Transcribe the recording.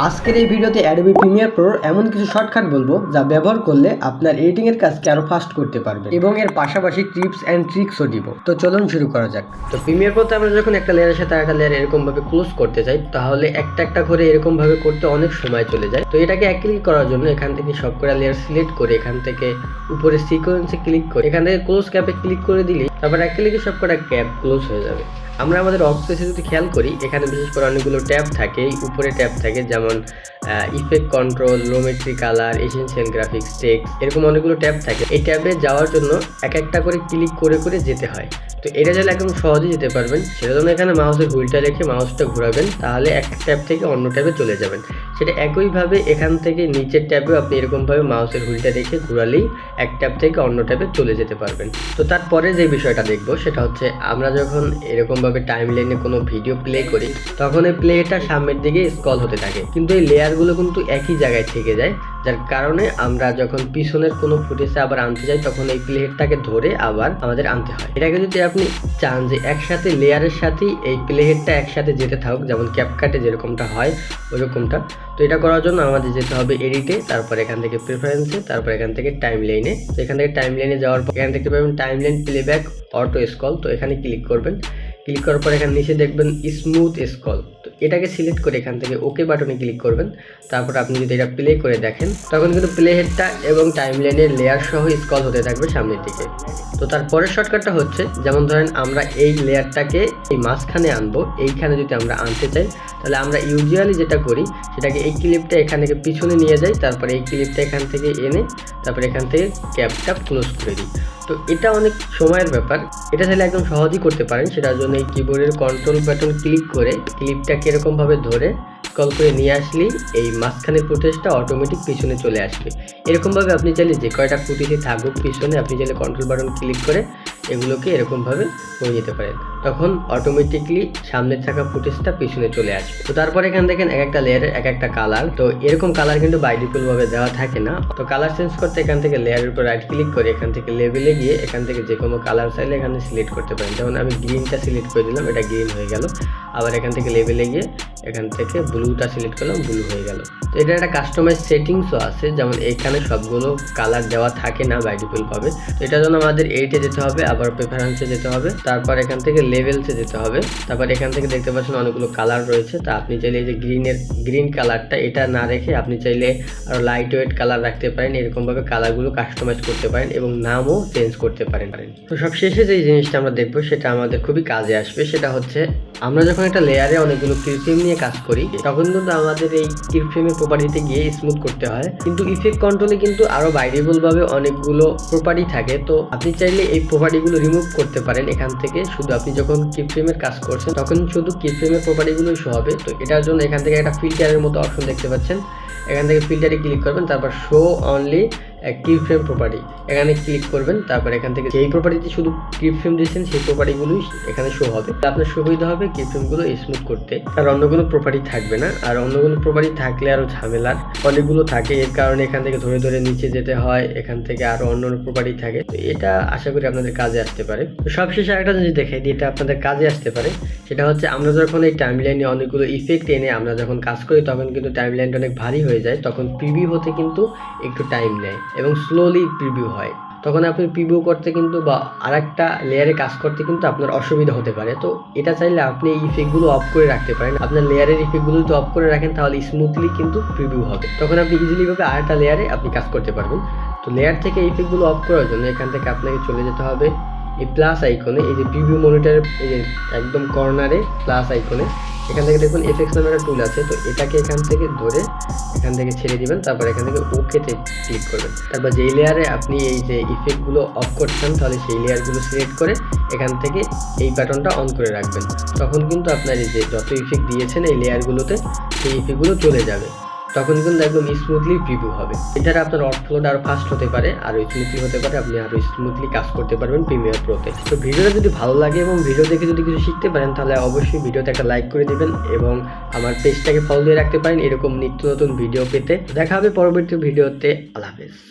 আজকের এই ভিডিওতে অ্যাডোবি প্রিমিয়ার প্রোর এমন কিছু শর্টকাট বলবো যা ব্যবহার করলে আপনার এডিটিং এর কাজকে আরো ফাস্ট করতে পারবেন এবং এর পাশাপাশি টিপস এন্ড ট্রিক্সও দিব। তো চলুন শুরু করা যাক। তো প্রিমিয়ার প্রোতে আমরা যখন একটা লেয়ারের সাথে আরেকটা লেয়ার এরকম ভাবে ক্লোজ করতে চাই তাহলে একটা করে এরকম ভাবে করতে অনেক সময় চলে যায়। তো এটাকে এক ক্লিক করার জন্য এখান থেকে সবকটা লেয়ার সিলেক্ট করে এখান থেকে উপরে সিকোয়েন্সে ক্লিক করে এখান থেকে ক্লোজ ক্যাপে ক্লিক করে দিলে তারপর এক ক্লিকে সবকটা ক্যাপ ক্লোজ হয়ে যাবে। আমরা আমাদের ওয়ার্কস্পেসে যদি খেয়াল করি এখানে বিশেষ করে অনেকগুলো ট্যাব থাকে, উপরে ট্যাব থাকে যেমন effect control, Lumetri, colour, essential graphics, text, এরকম অনেকগুলো ট্যাব থাকে। এই ট্যাবে যাওয়ার জন্য একটা করে ক্লিক করে করে যেতে হয়। তো এটা চাইলে একদম সহজে যেতে পারবেন। সেটা জন্য এখানে মাউসের হুইলটা রেখে মাউসটা ঘোরাবেন, তাহলে এক ট্যাব থেকে অন্য ট্যাবে চলে যাবেন। সেটা একইভাবে এখান থেকে নিচের ট্যাবেও আপনি এরকমভাবে মাউসের হুইলটা রেখে ঘোরালেই এক ট্যাব থেকে অন্য ট্যাবে চলে যেতে পারবেন। তো তারপরে যে বিষয়টা দেখবো সেটা হচ্ছে আমরা যখন এরকমভাবে টাইম লাইনে কোনো ভিডিও প্লে করি তখন এই প্লেটা সামনের দিকে স্ক্রল হতে থাকে, কিন্তু এই লেয়ারগুলো কিন্তু একই জায়গায় থেকে যায়, যার কারণে আমরা যখন পিছনের কোনো ফুটেজে আবার আনতে যাই তখন এই প্লেহেডটাকে ধরে আবার আমাদের আনতে হয়। এটাকে যদি আপনি চান যে একসাথে লেয়ারের সাথেই এই প্লেহেডটা একসাথে যেতে থাকুক, যেমন ক্যাপকাটে যেরকমটা হয় ওরকমটা, তো এটা করার জন্য আমাদের যেতে হবে এডিটে, তারপর এখান থেকে প্রেফারেন্সে, তারপর এখান থেকে টাইম লাইনে। তো এখান থেকে টাইম লাইনে যাওয়ার পর এখান থেকে পাবেন time line playback auto scroll. তো এখানে ক্লিক করবেন, ক্লিক করার পর এখানে নিচে দেখবেন স্মুথ স্ক্রল। তো এটাকে সিলেক্ট করে এখান থেকে ওকে বাটনে ক্লিক করবেন। তারপর আপনি যদি এটা প্লে করে দেখেন তখন কিন্তু প্লে হেডটা এবং টাইম লাইনের লেয়ার সহ স্ক্রল হতে থাকবে সামনের দিকে। তো তারপরের শর্টকাটটা হচ্ছে, যেমন ধরেন আমরা এই লেয়ারটাকে এই মাঝখানে আনবো, এইখানে যদি আমরা আনতে চাই তাহলে আমরা ইউজুয়ালি যেটা করি সেটাকে এই ক্লিপটা এখান থেকে পিছনে নিয়ে যাই, তারপরে এই ক্লিপটা এখান থেকে এনে তারপরে এখান থেকে ক্যাপটা ক্লোজ করে দিই। তো এটা অনেক সময়ের ব্যাপার, এটা চাইলে একদম সহজেই করতে পারেন। সেটার জন্য এই কিবোর্ডের কন্ট্রোল বাটন ক্লিক করে ক্লিপটাকে এরকমভাবে ধরে স্ক্রল করে নিয়ে আসলেই এই মাঝখানে ফুটেজটা অটোমেটিক পিছনে চলে আসবে। এরকমভাবে আপনি চাইলে যে কয়টা ফুটেজই থাকুক পিছনে আপনি চাইলে কন্ট্রোল বাটন ক্লিক করে এগুলোকে এরকমভাবে করে নিতে পারেন, তখন অটোমেটিকলি সামনে থাকা ফুটেজটা পিছনে চলে আসবে। তো তারপর এখান দেখেন এক একটা লেয়ারের এক একটা কালার, তো এরকম কালার কিন্তু বাই ডিফল্ট ভাবে দেওয়া থাকে না। তো কালার চেঞ্জ করতে এখান থেকে লেয়ারের উপর রাইট ক্লিক করে এখান থেকে লেভেলে গিয়ে এখান থেকে যে কোনো কালার চাইলে এখানে সিলেক্ট করতে পারেন। যেমন আমি গ্রিনটা সিলেক্ট করে দিলাম, এটা গ্রিন হয়ে গেল। আবার এখান থেকে লেভেলে গিয়ে এখান থেকে ব্লুটা সিলেক্ট করলাম, ব্লু হয়ে গেল। তো এটা একটা কাস্টমাইজ সেটিংসও আছে, যেমন এখানে সবগুলো কালার দেওয়া থাকে না বাই ডিফল্ট ভাবে। তো এটার জন্য আমাদের এইটে যেতে হবে, আবার প্রেফারেন্সে যেতে হবে, তারপর এখান থেকে লেভেলসে যেতে হবে। তারপর এখান থেকে দেখতে পাচ্ছেন অনেকগুলো কালার রয়েছে। তা আপনি চাইলে এই যে গ্রিন কালারটা এটা না রেখে আপনি চাইলে আরো লাইট ওয়েট কালার রাখতে পারেন, এরকমভাবে কালারগুলো কাস্টমাইজ করতে পারেন এবং নামও চেঞ্জ করতে পারেন। তো সব শেষে যে জিনিসটা আমরা দেখবো সেটা আমাদের খুবই কাজে আসবে, সেটা হচ্ছে আমরা যখন একটা লেয়ারে অনেকগুলো কিরফ্রেম নিয়ে কাজ করি তখন কিন্তু আমাদের এই কিরফ্রেমের প্রপার্টিতে গিয়ে স্মুথ করতে হয়, কিন্তু ইফেক্ট কন্ট্রোলে কিন্তু আরো ভ্যারিয়েবল ভাবে অনেকগুলো প্রপার্টি থাকে। তো আপনি চাইলে এই প্রপার্টিগুলো রিমুভ করতে পারেন এখান থেকে। শুধু আপনি যখন কিরফ্রেমের কাজ করছেন তখন শুধু কিরফ্রেমের প্রপার্টিগুলোই শো হবে। তো এটার জন্য এখান থেকে একটা ফিল্টারের মতো অপশন দেখতে পাচ্ছেন, এখান থেকে ফিল্টারে ক্লিক করবেন, তারপর শো অনলি কিরফ্রেম প্রপার্টি এখানে ক্লিক করবেন। তারপর এখান থেকে যেই প্রপার্টিতে শুধু কিরফ্রেম দিয়েছেন সেই প্রপার্টিগুলোই এখানে শো হবে। আপনার সুবিধা হবে কিরফ্রেমগুলো স্মুথ করতে, আর অন্য কোনো প্রপার্টি থাকবে না। আর অন্য কোনো প্রপার্টি থাকলে আরও ঝামেলার অনেকগুলো থাকে, এর কারণে এখান থেকে ধরে ধরে নিচে যেতে হয়, এখান থেকে আরও অন্য প্রপার্টি থাকে। তো এটা আশা করি আপনাদের কাজে আসতে পারে। তো সবশেষে আরেকটা জিনিস দেখাই দিই, এটা আপনাদের কাজে আসতে পারে। সেটা হচ্ছে আমরা যখন এই টাইম লাইনে অনেকগুলো ইফেক্ট এনে আমরা যখন কাজ করি তখন কিন্তু টাইম লাইনটা অনেক ভারী হয়ে যায়, তখন প্রিভিউ হতে কিন্তু একটু টাইম নেয় এবং স্লোলি প্রিভিউ হয়। তখন আপনি প্রিভিউ করতে কিন্তু বা আরেকটা লেয়ারে কাজ করতে কিন্তু আপনার অসুবিধা হতে পারে। তো এটা চাইলে আপনি এই ইফেক্টগুলো অফ করে রাখতে পারেন। আপনার লেয়ারের ইফেক্টগুলো যদি অফ করে রাখেন তাহলে স্মুথলি কিন্তু প্রিভিউ হবে, তখন আপনি ইজিলি ভাবে আরেকটা লেয়ারে আপনি কাজ করতে পারবেন। তো লেয়ার থেকে ইফেক্টগুলো অফ করার জন্য এখান থেকে আপনাকে চলে যেতে হবে এই প্লাস আইকনে, এই যে প্রিভিউ মনিটরের এই যে একদম কর্নারে প্লাস আইকনে, এখান থেকে দেখুন এফএক্স নামের একটা টুল আছে। তো এটাকে এখান থেকে ধরে এখান থেকে ছেড়ে দিবেন, তারপর এখান থেকে ওকেতে ক্লিক করবেন। তারপর যেই লেয়ারে আপনি এই যে ইফেক্টগুলো অফ করছেন তাহলে সেই লেয়ারগুলো সিলেক্ট করে এখান থেকে এই বাটনটা অন করে রাখবেন, তখন কিন্তু আপনার এই যে যত ইফেক্ট দিয়েছেন এই লেয়ারগুলোতে সেই ইফেক্টগুলো চলে যাবে, তখন কিন্তু একদম স্মুথলি প্রিভিউ হবে। এটার আপনার ওয়ার্কফ্লোটা আরো ফাস্ট হতে পারে, আরো স্মুথলি হতে পারে, আপনি আরো স্মুথলি কাজ করতে পারবেন প্রিমিয়ার প্রোতে। তো ভিডিওটা যদি ভালো লাগে এবং ভিডিও দেখে যদি কিছু শিখতে পারেন তাহলে অবশ্যই ভিডিওতে একটা লাইক করে দিবেন এবং আমার পেজটাকে ফলো দিয়ে রাখতে পারেন এরকম নিত্য নতুন ভিডিও পেতে। দেখা হবে পরবর্তী ভিডিওতে। আল্লাহ হাফেজ।